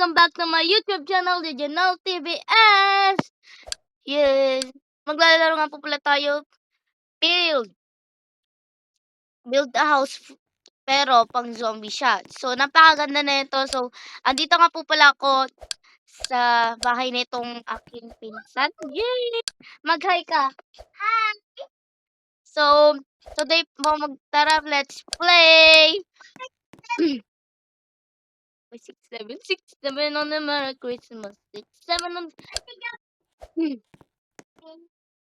welcome back to my YouTube channel, Regional TVS! Yes, maglalaro nga po pala tayo, build a house, pero pang zombie siya. So, napakaganda na ito. So, andito nga po pala ako sa bahay nitong aking pinsan. Yay! Mag-hi ka! Hi! So, today po tara, let's play! 6-7 on the Merry Christmas. 6-7 on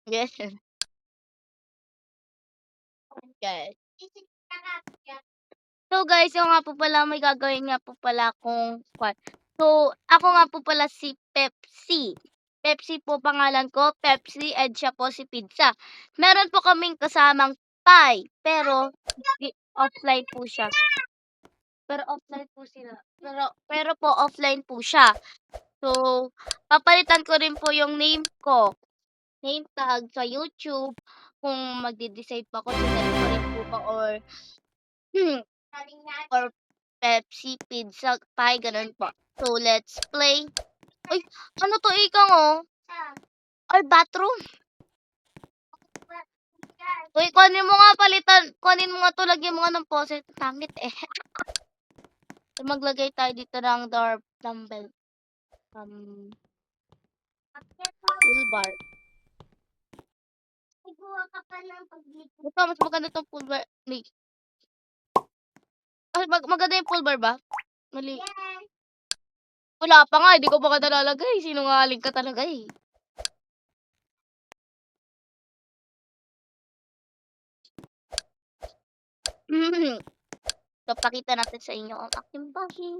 yes. Okay. So guys, yung nga po pala may gagawin nga po pala akong quad. So, ako nga po pala si Pepsi. Pepsi po pangalan ko, Pepsi, and siya po si Pizza. Meron po kaming kasamang pie, pero offline po siya. Pero offline po sila. Pero po offline po siya. So, papalitan ko rin po yung name ko. Name tag sa YouTube. Kung magde-decide pa ako, sinali ko rin po ba or Pepsi, Pizza, Pie, ganun po. So, let's play. Uy, ano to ikang oh? Ay, bathroom. Uy, kunin mo nga palitan. Kunin mo nga to, lagyan mo nga ng poset. Tangit eh. So, maglagay tayo dito ng dumbbell. Toolbar. Ito, mas maganda itong toolbar. Ay, maganda yung toolbar ba? Mali. Wala pa nga, hindi ko pa ka nalalagay. Sinungaling ka talaga eh. So, pakita natin sa inyo ang aking bahay.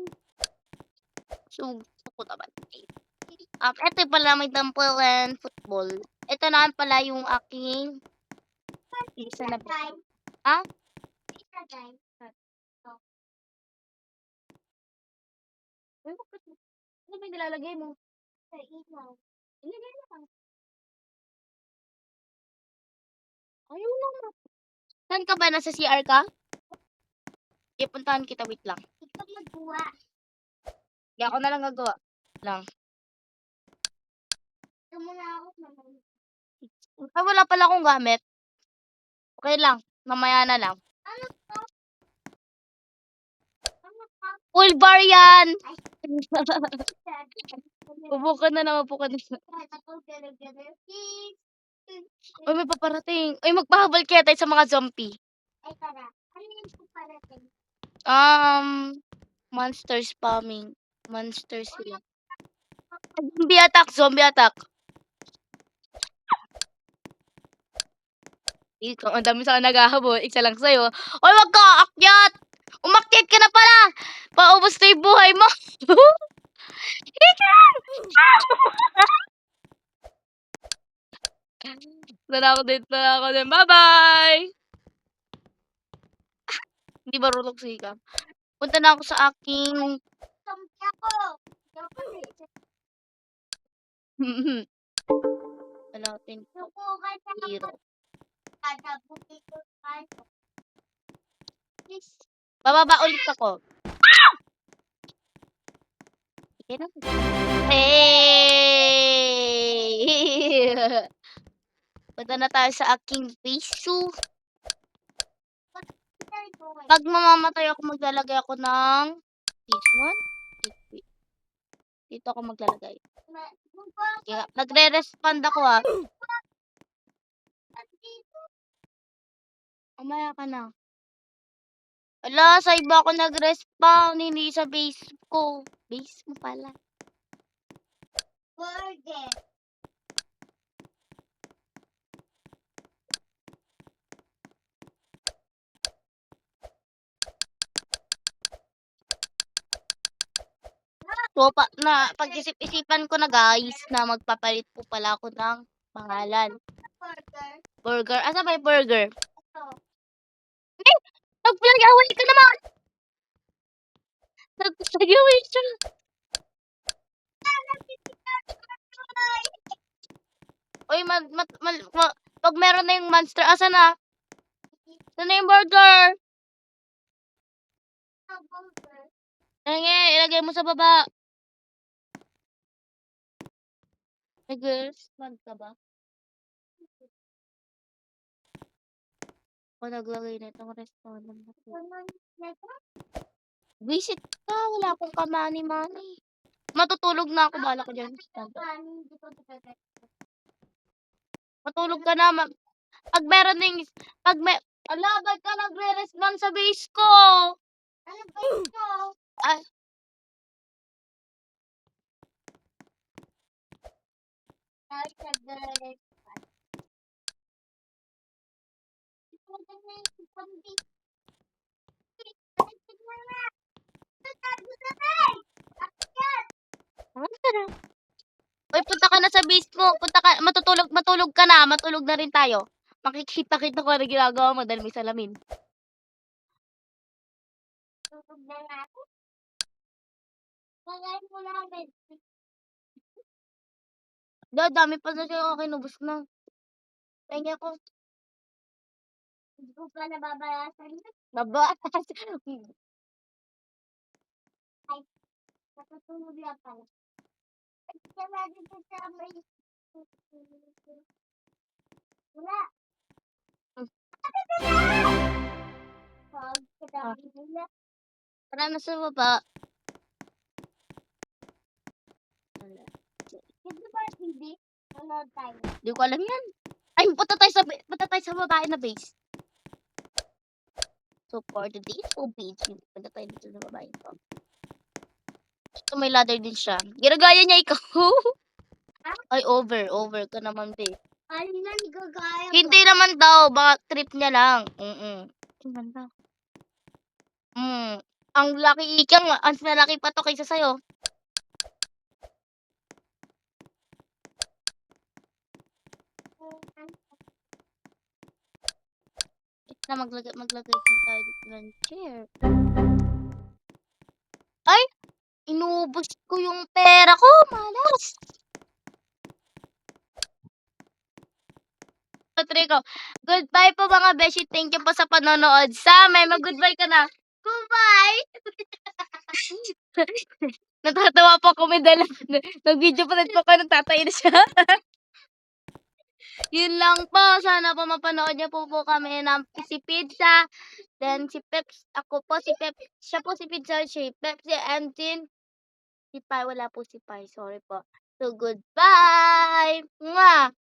So, gusto ko naman. Ito pala may dumbbell and football. Ito na pala yung aking isa na ba? Ha? Ano ba yung nilalagay mo? Sa ilaw. Ilagay mo lang. Ayaw naman. Saan ka ba? Nasa CR ka? Ipuntahan kita, wait lang. Ikaw magawa. Hindi ako na lang gagawa. Lang. Ay, wala pala akong gamit. Okay lang. Mamaya na lang. Full bar yan! Upo ka na lang, upo ka na. Uy, may paparating. Uy, magpahabol kaya tayo sa mga zombie. Ay, tara. Ano yung paparating? Monster spamming. Monster sila. Zombie attack, zombie attack. Ikaw, ang dami sa naghahabol. Isa lang sa'yo. Oy, wag ka aakyat! Umakyat ka na pala! Paubos na yung buhay mo. Tara ako din. Bye-bye! Hindi marunong sika. Punta na ako sa aking... natin. Zero. Bababa ulit ako. Hey! Punta na tayo sa aking base. Pag mamamatay ako, maglalagay ako ng this one. Dito ako maglalagay. Nagre-respond ako ah. Umaya ka na. Ala, sa iba ako nag-respawn, hindi sa base ko. Base mo pala. Burger. So, pag-isip-isipan ko na guys, na magpapalit po pala ako ng pangalan. Burger. Asa ba yung burger? Hindi! Nag-away ka naman! Nag-away siya. Uy, pag meron na yung monster, asa na? Asa na yung burger? Ilagay mo sa baba. Nag-respond ka ba? Ako naglagay nitong respond mo. Visit ka, wala akong kamani-mani. Matutulog na ako, bahala ka diyan. Matulog ka na, 'pag meron ding 'pag me hala, ba't ka nagre-respond sa base ko? Ano base ko? Ay, uy, punta ka na sa base mo, punta ka, matulog ka na, matulog na rin tayo. Makikita-kita ko ano ginagawa mo dahil may salamin. Tutog na nga ako. Kakain mo namin. Dami pa na sa'yo, kinubos na. Pahingi ako. Hindi ko pa nababayasan. Nababayasan. Ay, natutulog lang pala. Wala. Tara na sa baba. Di ko alam yan. Ay, punta tayo sa babae na base. So, for today's page, punta tayo dito sa babae ito. Ito, may ladder din siya. Ginagaya niya ikaw. Ay, over ka naman, be. Ay, nagagaya. Hindi naman daw, baka trip niya lang. Ang ganda. Ang laki ikang, mas malaki pa to kaysa sa'yo. Na maglagay din tayo dito ng chair. Ay! Inubos ko yung pera ko, malas. Patrico, goodbye po mga beshi. Thank you po sa panonood sa amin. Mag-goodbye ka na. Goodbye! Natatawa po ako, may dala. Nag-video pa rin po kayo, nagtatay na siya. Yun lang po. Sana po mapanood niyo po kami ng si Pizza. Then si Peps, ako po si Peps. Siya po si Pizza, si Pepsi, and si Pai. Wala po si Pai. Sorry po. So, goodbye! Mwah!